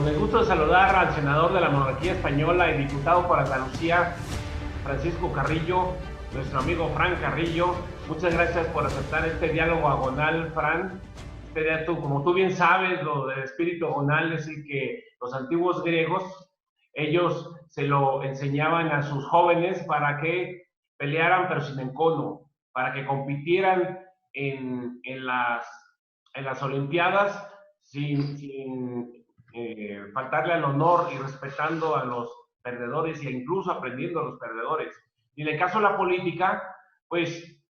Con el gusto de saludar al senador de la monarquía española y diputado por Andalucía, Francisco Carrillo, nuestro amigo Fran Carrillo. Muchas gracias por aceptar este diálogo agonal, Fran. Como tú bien sabes, lo del espíritu agonal es el que los antiguos griegos, ellos se lo enseñaban a sus jóvenes para que pelearan pero sin encono, para que compitieran en las Olimpiadas sin faltarle al honor y respetando a los perdedores e incluso aprendiendo a los perdedores. Y en el caso de la política, pues,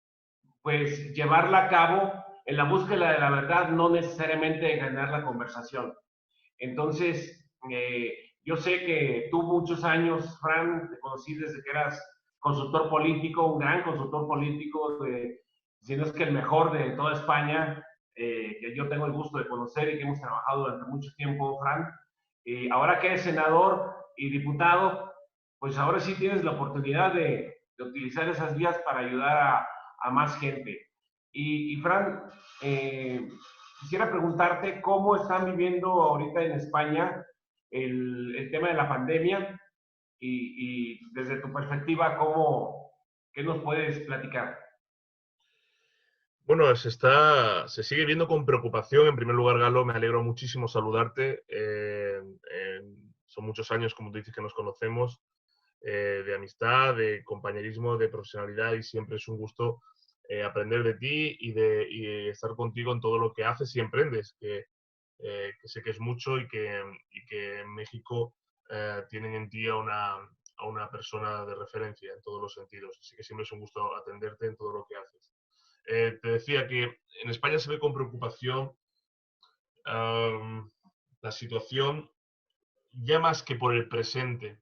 pues llevarla a cabo en la búsqueda de la verdad, no necesariamente ganar la conversación. Entonces, yo sé que tú muchos años, Fran, te conocí desde que eras consultor político, un gran consultor político, si no es que el mejor de toda España, que yo tengo el gusto de conocer y que hemos trabajado durante mucho tiempo, Fran. Ahora que eres senador y diputado, pues ahora sí tienes la oportunidad de utilizar esas vías para ayudar a más gente. Fran, quisiera preguntarte cómo están viviendo ahorita en España el tema de la pandemia y desde tu perspectiva, ¿qué nos puedes platicar? Bueno, se sigue viendo con preocupación. En primer lugar, Galo, me alegro muchísimo saludarte. Son muchos años, como tú dices, que nos conocemos, de amistad, de compañerismo, de profesionalidad, y siempre es un gusto aprender de ti y estar contigo en todo lo que haces y emprendes, que sé que es mucho y que en México tienen en ti a una persona de referencia en todos los sentidos. Así que siempre es un gusto atenderte en todo lo que haces. Te decía que en España se ve con preocupación la situación, ya más que por el presente,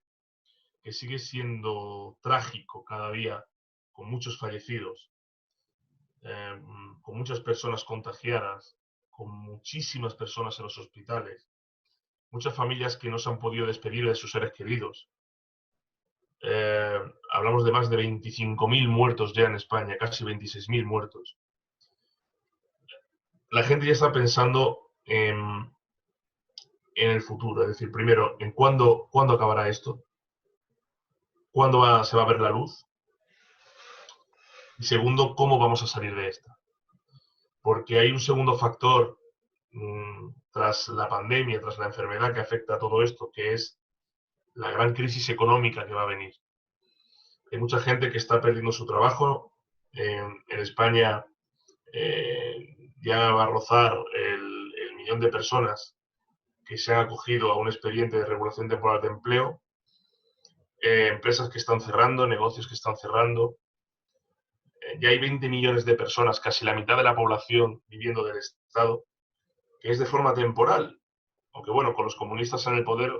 que sigue siendo trágico cada día, con muchos fallecidos, eh, con muchas personas contagiadas, con muchísimas personas en los hospitales, muchas familias que no se han podido despedir de sus seres queridos. Eh, Hablamos de más de 25.000 muertos ya en España, casi 26.000 muertos. La gente ya está pensando en el futuro, es decir, primero, en cuándo acabará esto, se va a ver la luz, y segundo, cómo vamos a salir de esta. Porque hay un segundo factor tras la pandemia, tras la enfermedad que afecta a todo esto, que es la gran crisis económica que va a venir. Hay mucha gente que está perdiendo su trabajo. En España ya va a rozar el millón de personas que se han acogido a un expediente de regulación temporal de empleo, empresas que están cerrando, negocios que están cerrando. Ya hay 20 millones de personas, casi la mitad de la población, viviendo del Estado, que es de forma temporal. Aunque bueno, con los comunistas en el poder,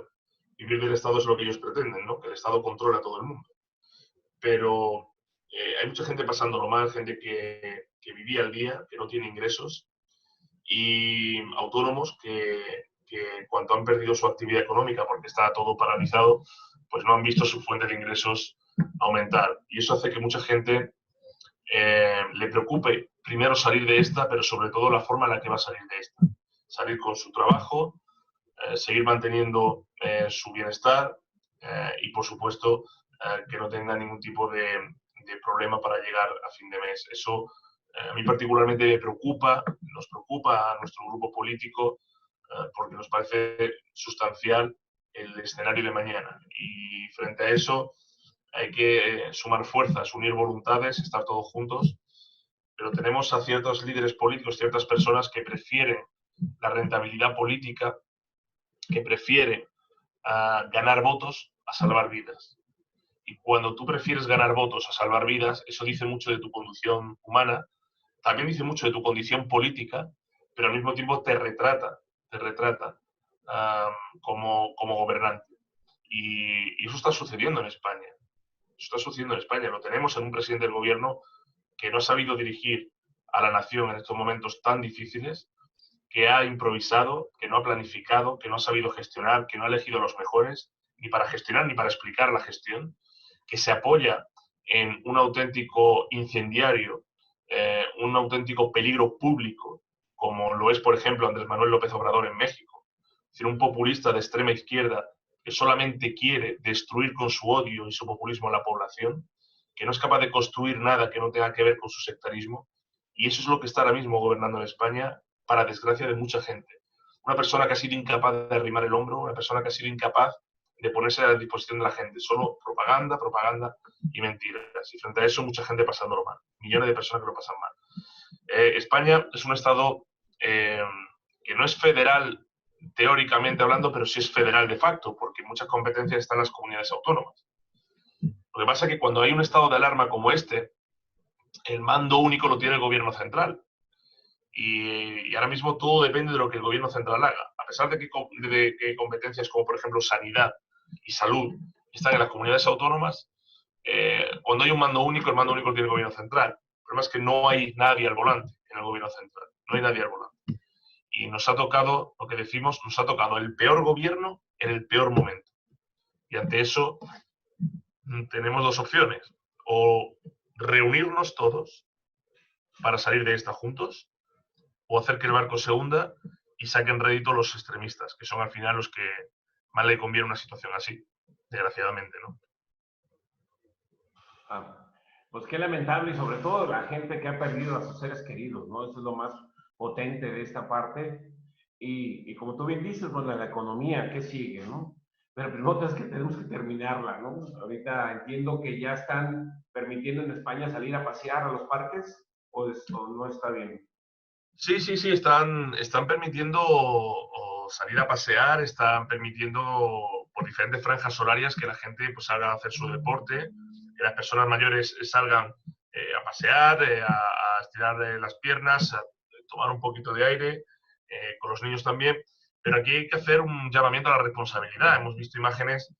vivir del Estado es lo que ellos pretenden, ¿no? Que el Estado controla a todo el mundo. Pero hay mucha gente pasándolo mal, gente que vivía al día, que no tiene ingresos, y autónomos que en cuanto han perdido su actividad económica porque está todo paralizado, pues no han visto su fuente de ingresos aumentar. Y eso hace que mucha gente le preocupe primero salir de esta, pero sobre todo la forma en la que va a salir de esta. Salir con su trabajo, seguir manteniendo su bienestar y, por supuesto, que no tenga ningún tipo de problema para llegar a fin de mes. Eso a mí particularmente me preocupa, nos preocupa a nuestro grupo político, porque nos parece sustancial el escenario de mañana. Y frente a eso hay que sumar fuerzas, unir voluntades, estar todos juntos, pero tenemos a ciertos líderes políticos, ciertas personas que prefieren la rentabilidad política, que prefieren ganar votos a salvar vidas. Y cuando tú prefieres ganar votos a salvar vidas, eso dice mucho de tu condición humana, también dice mucho de tu condición política, pero al mismo tiempo te retrata como gobernante. Y eso está sucediendo en España. Eso está sucediendo en España. Lo tenemos en un presidente del gobierno que no ha sabido dirigir a la nación en estos momentos tan difíciles, que ha improvisado, que no ha planificado, que no ha sabido gestionar, que no ha elegido a los mejores, ni para gestionar ni para explicar la gestión, que se apoya en un auténtico incendiario, un auténtico peligro público, como lo es, por ejemplo, Andrés Manuel López Obrador en México, Es decir, un populista de extrema izquierda que solamente quiere destruir con su odio y su populismo a la población, que no es capaz de construir nada que no tenga que ver con su sectarismo, y eso es lo que está ahora mismo gobernando en España, para desgracia de mucha gente. Una persona que ha sido incapaz de arrimar el hombro, una persona que ha sido incapaz de ponerse a la disposición de la gente, solo propaganda, propaganda y mentiras. Y frente a eso, mucha gente pasándolo mal, millones de personas que lo pasan mal. España es un Estado que no es federal teóricamente hablando, pero sí es federal de facto, porque muchas competencias están en las comunidades autónomas. Lo que pasa es que cuando hay un estado de alarma como este, el mando único lo tiene el gobierno central. Y ahora mismo todo depende de lo que el gobierno central haga. A pesar de que competencias como, por ejemplo, sanidad y salud están en las comunidades autónomas, cuando hay un mando único, el mando único lo tiene el gobierno central. El problema es que no hay nadie al volante en el gobierno central. No hay nadie al volante. Y nos ha tocado, lo que decimos, nos ha tocado el peor gobierno en el peor momento. Y ante eso tenemos dos opciones. O reunirnos todos para salir de esta juntos, o hacer que el barco se hunda y saquen rédito los extremistas, que son al final los que más le conviene una situación así, desgraciadamente, ¿no? Pues qué lamentable, y sobre todo la gente que ha perdido a sus seres queridos, ¿no? Eso es lo más potente de esta parte. Y como tú bien dices, bueno, la economía, ¿qué sigue, no? Pero primero es que tenemos que terminarla, ¿no? Ahorita entiendo que ya están permitiendo en España salir a pasear a los parques, o no está bien. Sí, están permitiendo salir a pasear, están permitiendo por diferentes franjas horarias que la gente pues salga a hacer su deporte, que las personas mayores salgan a pasear, a estirar las piernas, a tomar un poquito de aire, con los niños también. Pero aquí hay que hacer un llamamiento a la responsabilidad. Hemos visto imágenes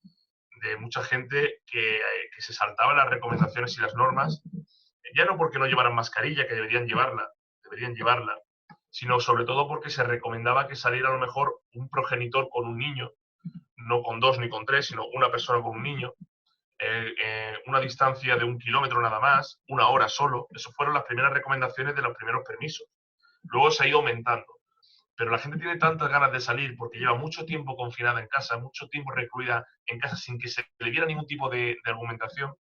de mucha gente que se saltaba las recomendaciones y las normas, ya no porque no llevaran mascarilla, que deberían llevarla, sino sobre todo porque se recomendaba que saliera a lo mejor un progenitor con un niño, no con dos ni con tres, sino una persona con un niño, una distancia de 1 kilómetro nada más, 1 hora solo. Eso fueron las primeras recomendaciones de los primeros permisos. Luego se ha ido aumentando. Pero la gente tiene tantas ganas de salir porque lleva mucho tiempo confinada en casa, mucho tiempo recluida en casa sin que se le diera ningún tipo de argumentación,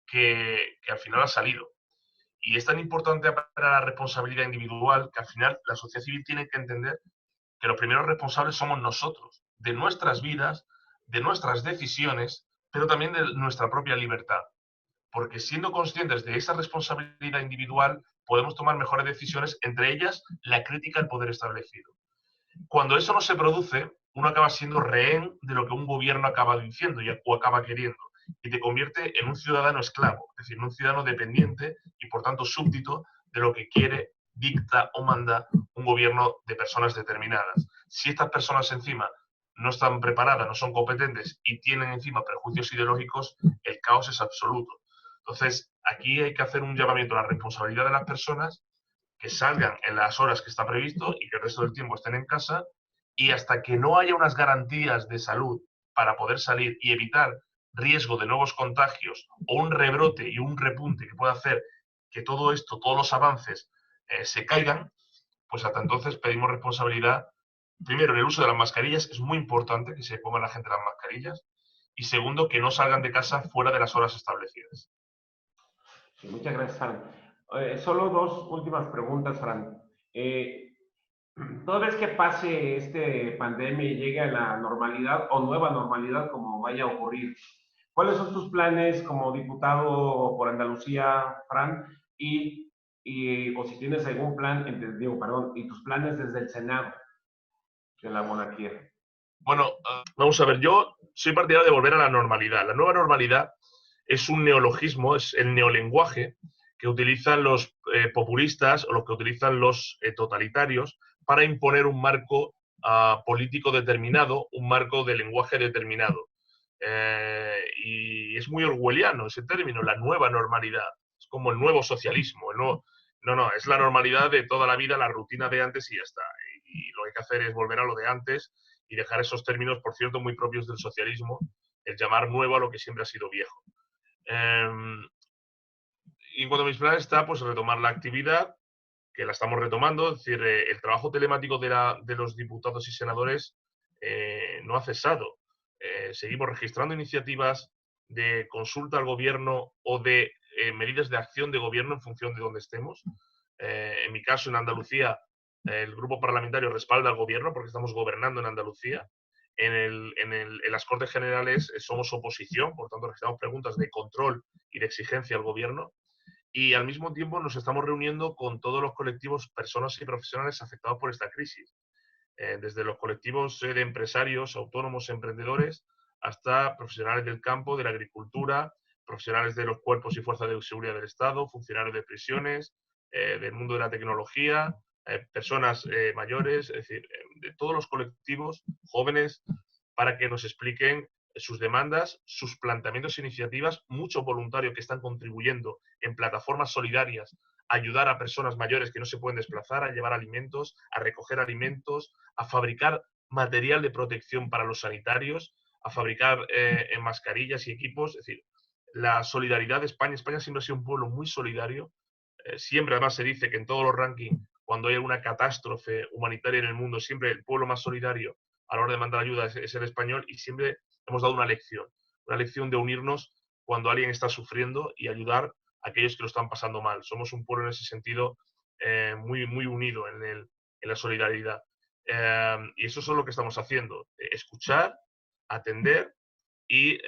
que al final ha salido. Y es tan importante para la responsabilidad individual que al final la sociedad civil tiene que entender que los primeros responsables somos nosotros, de nuestras vidas, de nuestras decisiones, pero también de nuestra propia libertad. Porque siendo conscientes de esa responsabilidad individual, podemos tomar mejores decisiones, entre ellas la crítica al poder establecido. Cuando eso no se produce, uno acaba siendo rehén de lo que un gobierno acaba diciendo o acaba queriendo, y te convierte en un ciudadano esclavo, es decir, en un ciudadano dependiente y por tanto súbdito de lo que quiere, dicta o manda un gobierno de personas determinadas. Si estas personas encima no están preparadas, no son competentes y tienen encima prejuicios ideológicos, el caos es absoluto. Entonces, aquí hay que hacer un llamamiento a la responsabilidad de las personas, que salgan en las horas que está previsto y que el resto del tiempo estén en casa, y hasta que no haya unas garantías de salud para poder salir y evitar riesgo de nuevos contagios o un rebrote y un repunte que pueda hacer que todo esto, todos los avances se caigan, pues hasta entonces pedimos responsabilidad. Primero, en el uso de las mascarillas, es muy importante que se ponga la gente las mascarillas, y segundo, que no salgan de casa fuera de las horas establecidas. Sí, muchas gracias, Fran. Solo dos últimas preguntas, Fran. Toda vez que pase este pandemia y llegue a la normalidad o nueva normalidad, como vaya a ocurrir, ¿cuáles son tus planes como diputado por Andalucía, Fran? O si tienes algún plan, perdón, y tus planes desde el Senado de la monarquía. Bueno, vamos a ver, yo soy partidario de volver a la normalidad. La nueva normalidad es un neologismo, es el neolenguaje que utilizan los populistas o los que utilizan los totalitarios para imponer un marco político determinado, un marco de lenguaje determinado. Y es muy orwelliano ese término, la nueva normalidad. Es como el nuevo socialismo. No, es la normalidad de toda la vida, la rutina de antes y ya está. Y lo que hay que hacer es volver a lo de antes y dejar esos términos, por cierto, muy propios del socialismo, el llamar nuevo a lo que siempre ha sido viejo. Y en cuanto a mis planes está, pues, retomar la actividad, que la estamos retomando, es decir, el trabajo telemático de los diputados y senadores no ha cesado. Seguimos registrando iniciativas de consulta al gobierno o de medidas de acción de gobierno en función de dónde estemos. En mi caso, en Andalucía, el grupo parlamentario respalda al gobierno porque estamos gobernando en Andalucía. En las Cortes Generales somos oposición, por tanto registramos preguntas de control y de exigencia al gobierno. Y al mismo tiempo nos estamos reuniendo con todos los colectivos, personas y profesionales afectados por esta crisis. Desde los colectivos de empresarios, autónomos, emprendedores, hasta profesionales del campo, de la agricultura, profesionales de los cuerpos y fuerzas de seguridad del Estado, funcionarios de prisiones, del mundo de la tecnología, personas mayores, es decir, de todos los colectivos jóvenes, para que nos expliquen sus demandas, sus planteamientos e iniciativas, muchos voluntarios que están contribuyendo en plataformas solidarias a ayudar a personas mayores que no se pueden desplazar, a llevar alimentos, a recoger alimentos, a fabricar material de protección para los sanitarios, a fabricar mascarillas y equipos. Es decir, la solidaridad de España. España siempre ha sido un pueblo muy solidario. Siempre además se dice que en todos los rankings, cuando hay alguna catástrofe humanitaria en el mundo, siempre el pueblo más solidario a la hora de mandar ayuda es el español, y siempre hemos dado una lección de unirnos cuando alguien está sufriendo y ayudar a aquellos que lo están pasando mal. Somos un pueblo en ese sentido muy, muy unido en la solidaridad. Y eso es lo que estamos haciendo, escuchar, atender y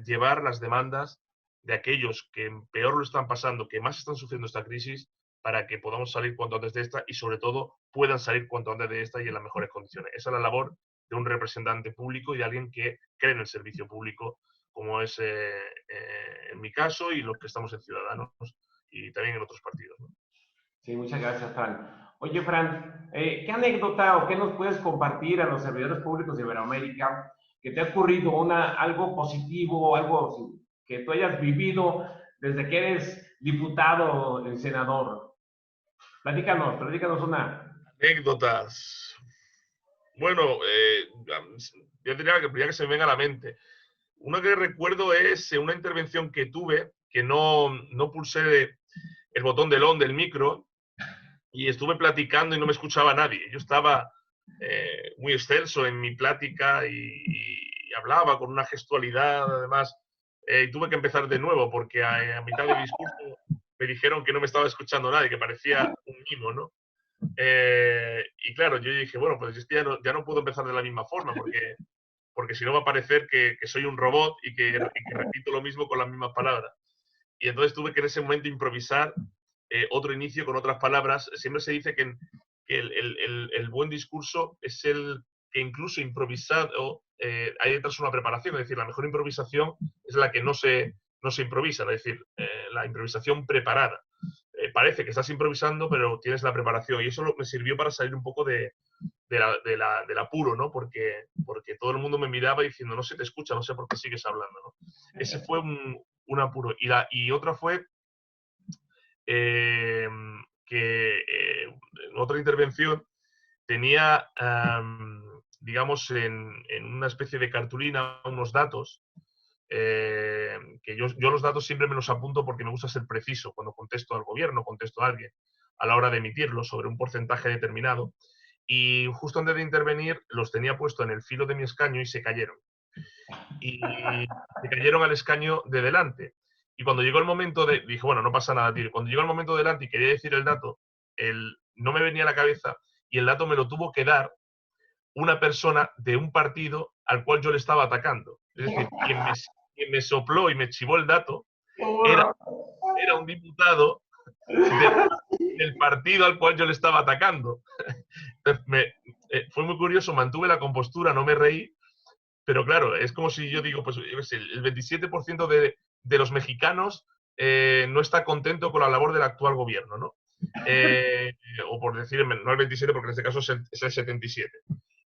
llevar las demandas de aquellos que peor lo están pasando, que más están sufriendo esta crisis, para que podamos salir cuanto antes de esta y sobre todo puedan salir cuanto antes de esta y en las mejores condiciones. Esa es la labor de un representante público y de alguien que cree en el servicio público, como es en mi caso y los que estamos en Ciudadanos y también en otros partidos, ¿no? Sí, muchas gracias, Fran. Oye, Fran, ¿qué anécdota o qué nos puedes compartir a los servidores públicos de Iberoamérica que te ha ocurrido algo positivo, algo que tú hayas vivido desde que eres diputado y senador? Platícanos una. Anécdotas. Bueno, yo diría que se me venga a la mente. Una que recuerdo es una intervención que tuve, que no pulsé el botón del on del micro y estuve platicando y no me escuchaba nadie. Yo estaba muy excelso en mi plática y hablaba con una gestualidad, además, y tuve que empezar de nuevo porque a mitad del discurso me dijeron que no me estaba escuchando nadie, que parecía un mimo, ¿no? Y claro, yo dije, bueno, pues es que ya no puedo empezar de la misma forma porque si no va a parecer que soy un robot y que repito lo mismo con las mismas palabras. Y entonces tuve que en ese momento improvisar otro inicio con otras palabras. Siempre se dice que el buen discurso es el que incluso improvisado hay detrás una preparación. Es decir, la mejor improvisación es la que no se improvisa, es decir, la improvisación preparada. Parece que estás improvisando, pero tienes la preparación. Y eso me sirvió para salir un poco del apuro, ¿no? Porque todo el mundo me miraba diciendo, no se te escucha, no sé por qué sigues hablando, ¿no? Ese fue un apuro. Y otra fue que en otra intervención tenía, digamos, en una especie de cartulina unos datos, que yo los datos siempre me los apunto porque me gusta ser preciso cuando contesto al gobierno, contesto a alguien, a la hora de emitirlos sobre un porcentaje determinado. Y justo antes de intervenir los tenía puesto en el filo de mi escaño y se cayeron. Y se cayeron al escaño de delante. Y cuando llegó el momento dije, bueno, no pasa nada, tío. Cuando llegó el momento de delante y quería decir el dato, no me venía a la cabeza y el dato me lo tuvo que dar una persona de un partido al cual yo le estaba atacando. Es decir, quien me sopló y me chivó el dato era un diputado del partido al cual yo le estaba atacando. Fue muy curioso, mantuve la compostura, no me reí, pero claro, es como si yo digo, pues el 27% de los mexicanos no está contento con la labor del actual gobierno, ¿no? O por decir, no el 27, porque en este caso es el 77.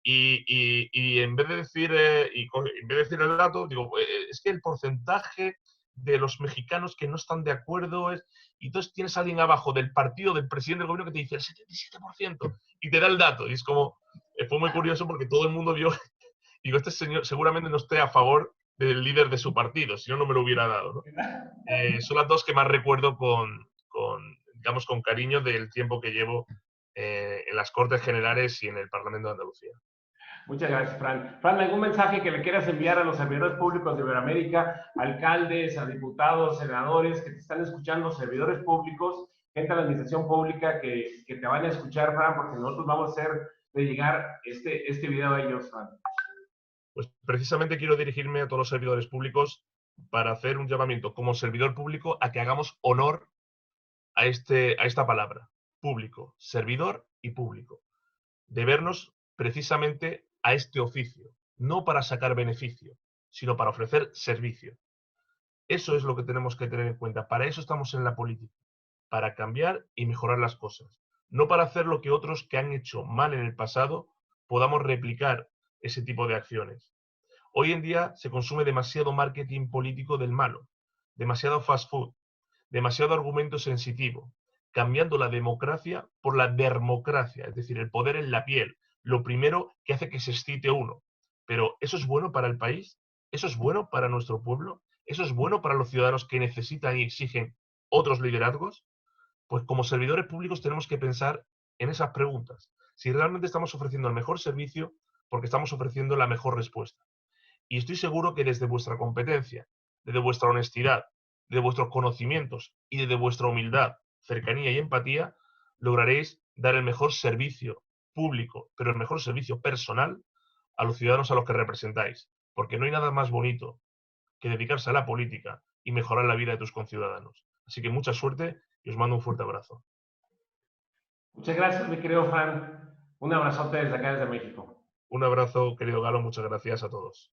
Y en vez de decir el dato, digo, es que el porcentaje de los mexicanos que no están de acuerdo y entonces tienes a alguien abajo del partido del presidente del gobierno que te dice el 77% y te da el dato. Y es como, fue muy curioso porque todo el mundo vio, digo, este señor seguramente no esté a favor del líder de su partido, si no, no me lo hubiera dado, ¿no? Son las dos que más recuerdo digamos, con cariño del tiempo que llevo en las Cortes Generales y en el Parlamento de Andalucía. Muchas gracias, Fran. Fran, ¿algún mensaje que le quieras enviar a los servidores públicos de Iberoamérica, alcaldes, a diputados, senadores que te están escuchando, servidores públicos, gente de la administración pública que te van a escuchar, Fran, porque nosotros vamos a hacer de llegar este video a ellos, Fran? Pues precisamente quiero dirigirme a todos los servidores públicos para hacer un llamamiento como servidor público a que hagamos honor a esta palabra, público, servidor y público. Debernos precisamente a este oficio, no para sacar beneficio, sino para ofrecer servicio. Eso es lo que tenemos que tener en cuenta. Para eso estamos en la política, para cambiar y mejorar las cosas. No para hacer lo que otros que han hecho mal en el pasado podamos replicar ese tipo de acciones. Hoy en día se consume demasiado marketing político del malo, demasiado fast food, demasiado argumento sensitivo, cambiando la democracia por la dermocracia, es decir, el poder en la piel, lo primero que hace que se excite uno. Pero ¿eso es bueno para el país? ¿Eso es bueno para nuestro pueblo? ¿Eso es bueno para los ciudadanos que necesitan y exigen otros liderazgos? Pues como servidores públicos tenemos que pensar en esas preguntas. Si realmente estamos ofreciendo el mejor servicio, porque estamos ofreciendo la mejor respuesta. Y estoy seguro que desde vuestra competencia, desde vuestra honestidad, de vuestros conocimientos y desde vuestra humildad, cercanía y empatía, lograréis dar el mejor servicio público, pero el mejor servicio personal a los ciudadanos a los que representáis. Porque no hay nada más bonito que dedicarse a la política y mejorar la vida de tus conciudadanos. Así que mucha suerte y os mando un fuerte abrazo. Muchas gracias, mi querido Fran. Un abrazote desde acá, desde México. Un abrazo, querido Galo, muchas gracias a todos.